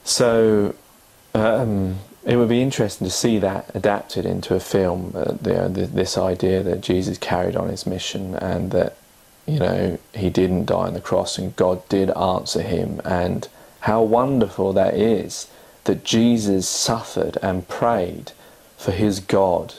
So it would be interesting to see that adapted into a film, this idea that Jesus carried on his mission and that, you know, he didn't die on the cross and God did answer him, and how wonderful that is that Jesus suffered and prayed for his God,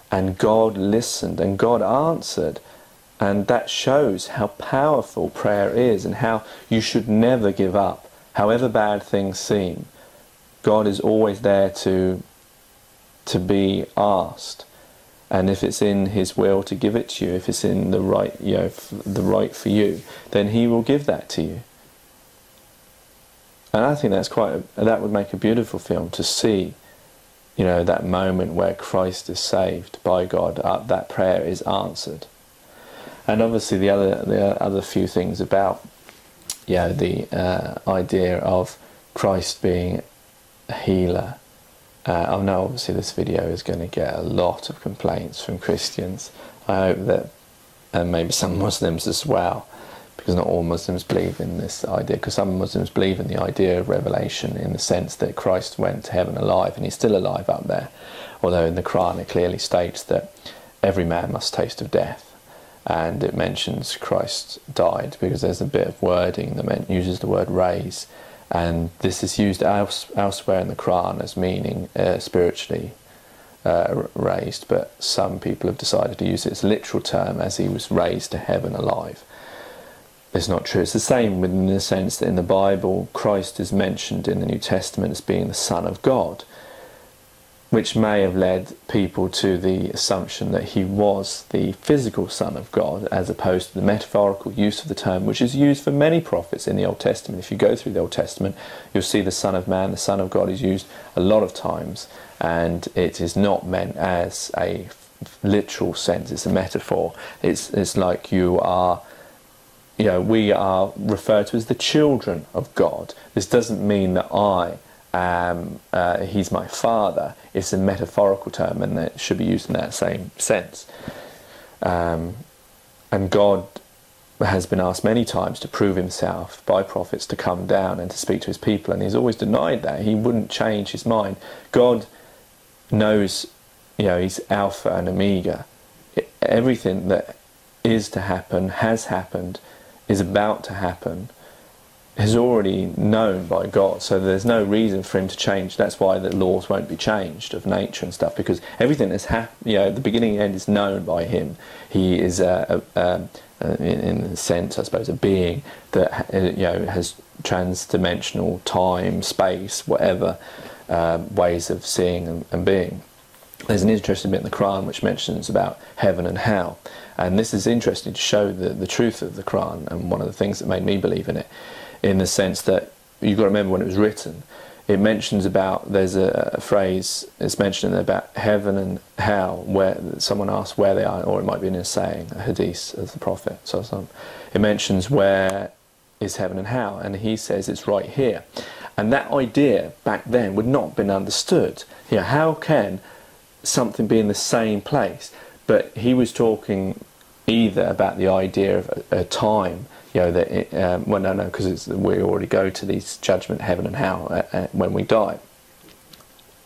and God listened and God answered. And that shows how powerful prayer is and how you should never give up, however bad things seem. God is always there to be asked, and if it's in his will to give it to you, if it's in the right, you know, the right for you, then he will give that to you. And I think that's that would make a beautiful film, to see, you know, that moment where Christ is saved by God, that prayer is answered. And obviously the other few things about, the idea of Christ being a healer. I know obviously this video is going to get a lot of complaints from Christians. I hope that, and maybe some Muslims as well, because not all Muslims believe in this idea, because some Muslims believe in the idea of revelation in the sense that Christ went to heaven alive and he's still alive up there, although in the Quran it clearly states that every man must taste of death, and it mentions Christ died because there's a bit of wording that uses the word raise, and this is used elsewhere in the Quran as meaning spiritually raised, but some people have decided to use it as a literal term, as he was raised to heaven alive. It's not true. It's the same in the sense that in the Bible Christ is mentioned in the New Testament as being the Son of God, which may have led people to the assumption that he was the physical Son of God, as opposed to the metaphorical use of the term, which is used for many prophets in the Old Testament. If you go through the Old Testament, you'll see the Son of Man, the Son of God, is used a lot of times, and it is not meant as a literal sense. It's a metaphor. It's like you are, you know, we are referred to as the children of God. This doesn't mean that he's my father. It's a metaphorical term, and it should be used in that same sense. And God has been asked many times to prove himself by prophets, to come down and to speak to his people, and he's always denied that. He wouldn't change his mind. God knows, you know, he's Alpha and Omega. Everything that is to happen, has happened, is about to happen, is already known by God, so there's no reason for him to change. That's why the laws won't be changed of nature and stuff, because everything that's the beginning and end is known by him. He is in a sense, I suppose, a being that has trans-dimensional time, space, whatever ways of seeing and being. There's an interesting bit in the Quran which mentions about heaven and hell, and this is interesting to show the truth of the Quran, and one of the things that made me believe in it, in the sense that you've got to remember when it was written, it mentions about, there's a phrase, it's mentioned about heaven and hell, where someone asks where they are, or it might be in a saying, a hadith of the Prophet. So it mentions where is heaven and hell, and he says it's right here. And that idea back then would not have been understood. You know, how can something be in the same place? But he was talking either about the idea of a time, you know, that because we already go to these judgment, heaven and hell, when we die,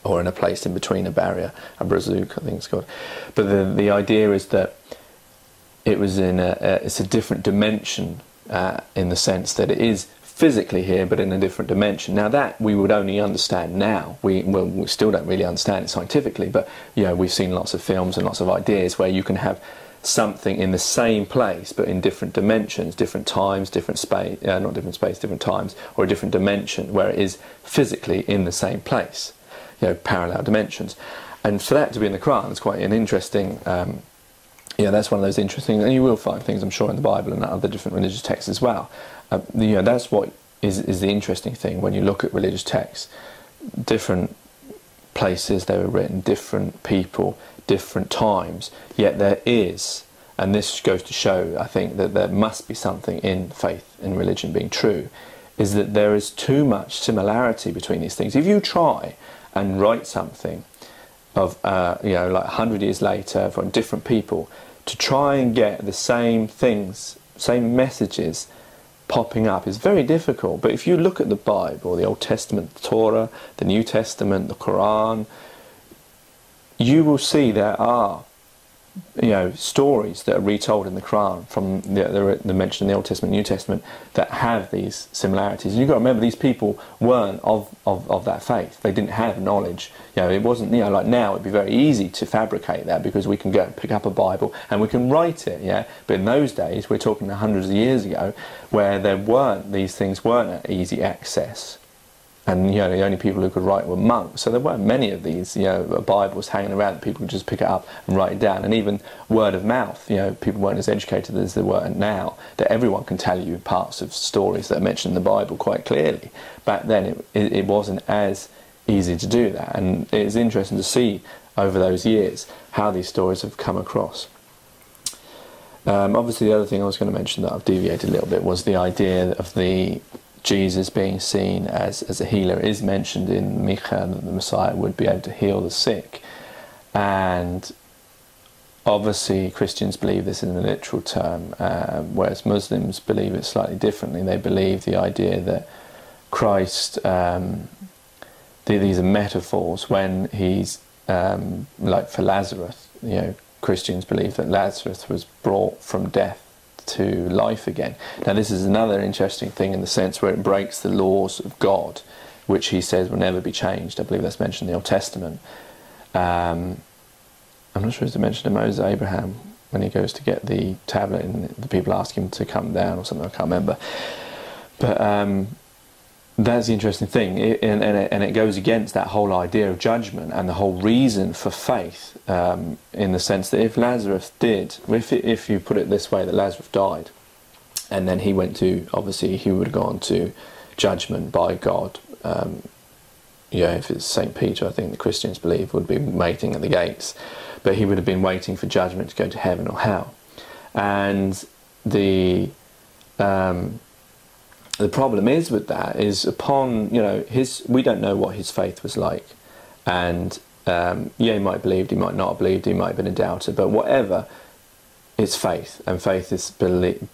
or in a place in between, a barrier, a barzuk, I think it's called. But the idea is that it was it's a different dimension, in the sense that it is physically here, but in a different dimension. Now that we would only understand now. We still don't really understand it scientifically, but you know, we've seen lots of films and lots of ideas where you can have something in the same place but in different dimensions, different times, different space, not different space, different times, or a different dimension where it is physically in the same place, you know, parallel dimensions. And for that to be in the Quran is quite an interesting, that's one of those interesting, and you will find things, I'm sure, in the Bible and other different religious texts as well. That's what is the interesting thing when you look at religious texts. Different places they were written, different people, different times, yet there is, and this goes to show, I think, that there must be something in faith and religion being true, is that there is too much similarity between these things. If you try and write something of like 100 years later from different people, to try and get the same things, same messages popping up is very difficult. But if you look at the Bible, the Old Testament, the Torah, the New Testament, the Quran, you will see there are, stories that are retold in the Quran from they're mentioned in the Old Testament, New Testament, that have these similarities. And you've got to remember, these people weren't of that faith. They didn't have knowledge. It wasn't, like now it'd be very easy to fabricate that because we can go and pick up a Bible and we can write it, But in those days, we're talking hundreds of years ago, where these things weren't at easy access. And the only people who could write were monks, so there weren't many of these Bibles hanging around that people could just pick it up and write it down. And even word of mouth, people weren't as educated as they were now, that everyone can tell you parts of stories that are mentioned in the Bible quite clearly. Back then it wasn't as easy to do that, and it's interesting to see over those years how these stories have come across. Obviously the other thing I was going to mention that I've deviated a little bit was the idea of the Jesus being seen as a healer. It is mentioned in Micah that the Messiah would be able to heal the sick, and obviously Christians believe this in a literal term, whereas Muslims believe it slightly differently. They believe the idea that Christ, these are metaphors. When he's like for Lazarus, Christians believe that Lazarus was brought from death to life again. Now this is another interesting thing in the sense where it breaks the laws of God, which he says will never be changed. I believe that's mentioned in the Old Testament. I'm not sure it's mentioned in Moses, Abraham, when he goes to get the tablet and the people ask him to come down or something, I can't remember. But that's the interesting thing, and it goes against that whole idea of judgment and the whole reason for faith, in the sense that if Lazarus did, if you put it this way, that Lazarus died, and then he went to, obviously he would have gone to judgment by God. If it's St. Peter, I think the Christians believe, would be waiting at the gates, but he would have been waiting for judgment to go to heaven or hell. And the problem is with that is upon, we don't know what his faith was like. And he might have believed, he might not have believed, he might have been a doubter, but whatever, it's faith. And faith is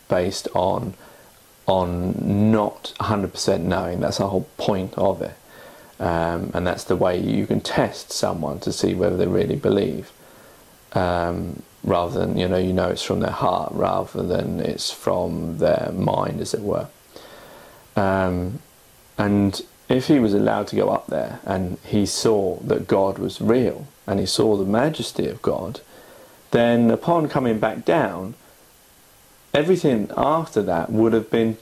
based on not 100% knowing. That's the whole point of it. And that's the way you can test someone to see whether they really believe. Rather than, it's from their heart, rather than it's from their mind, as it were. And if he was allowed to go up there and he saw that God was real and he saw the majesty of God, then upon coming back down, everything after that would have been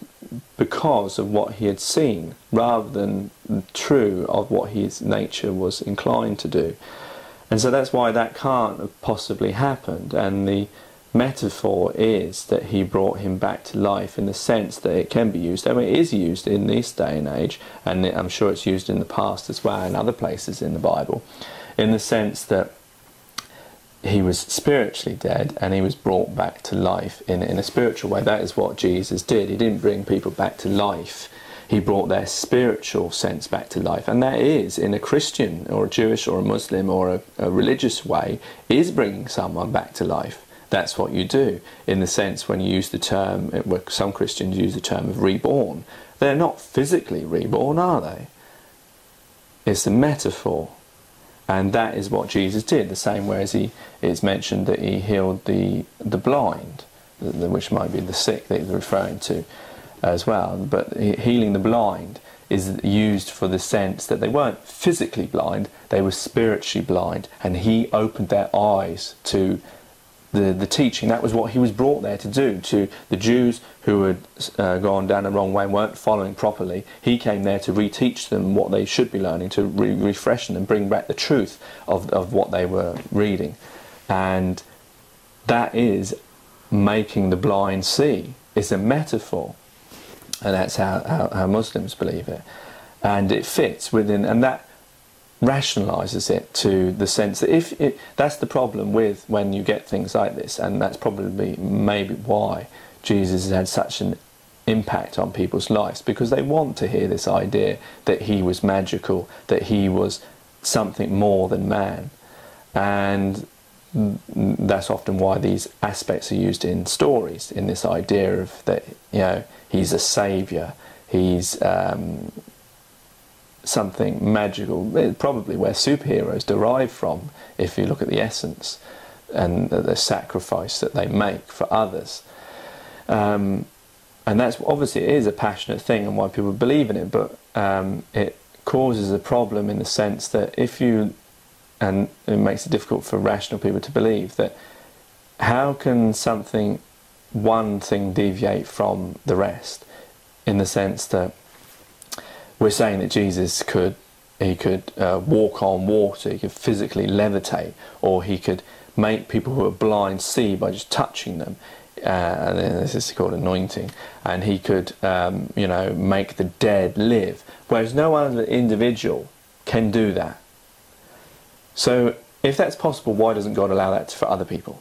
because of what he had seen, rather than true of what his nature was inclined to do. And so that's why that can't have possibly happened. And the metaphor is that he brought him back to life, in the sense that it can be used, I mean it is used in this day and age, and I'm sure it's used in the past as well in other places in the Bible, in the sense that he was spiritually dead and he was brought back to life in a spiritual way. That is what Jesus did. He didn't bring people back to life, he brought their spiritual sense back to life. And that is, in a Christian or a Jewish or a Muslim or a religious way, is bringing someone back to life. That's what you do, in the sense when you use the term, some Christians use the term of reborn. They're not physically reborn, are they? It's a metaphor. And that is what Jesus did, the same way as it's mentioned that he healed the blind, which might be the sick that he's referring to as well. But healing the blind is used for the sense that they weren't physically blind, they were spiritually blind, and he opened their eyes to the teaching. That was what he was brought there to do. To the Jews who had gone down the wrong way and weren't following properly, he came there to reteach them what they should be learning, to refresh them and bring back the truth of what they were reading. And that is making the blind see. It's a metaphor, and that's how Muslims believe it, and it fits within, and that rationalises it to the sense that that's the problem with when you get things like this, and that's probably maybe why Jesus has had such an impact on people's lives, because they want to hear this idea that he was magical, that he was something more than man. And that's often why these aspects are used in stories, in this idea of that, he he's a saviour, he's something magical, probably where superheroes derive from, if you look at the essence and the sacrifice that they make for others. And that's obviously, it is a passionate thing and why people believe in it, but it causes a problem in the sense that if you, and it makes it difficult for rational people to believe that, how can one thing deviate from the rest, in the sense that we're saying that Jesus could walk on water, he could physically levitate, or he could make people who are blind see by just touching them, and then this is called anointing, and he could make the dead live, whereas no other individual can do that. So if that's possible, why doesn't God allow that for other people?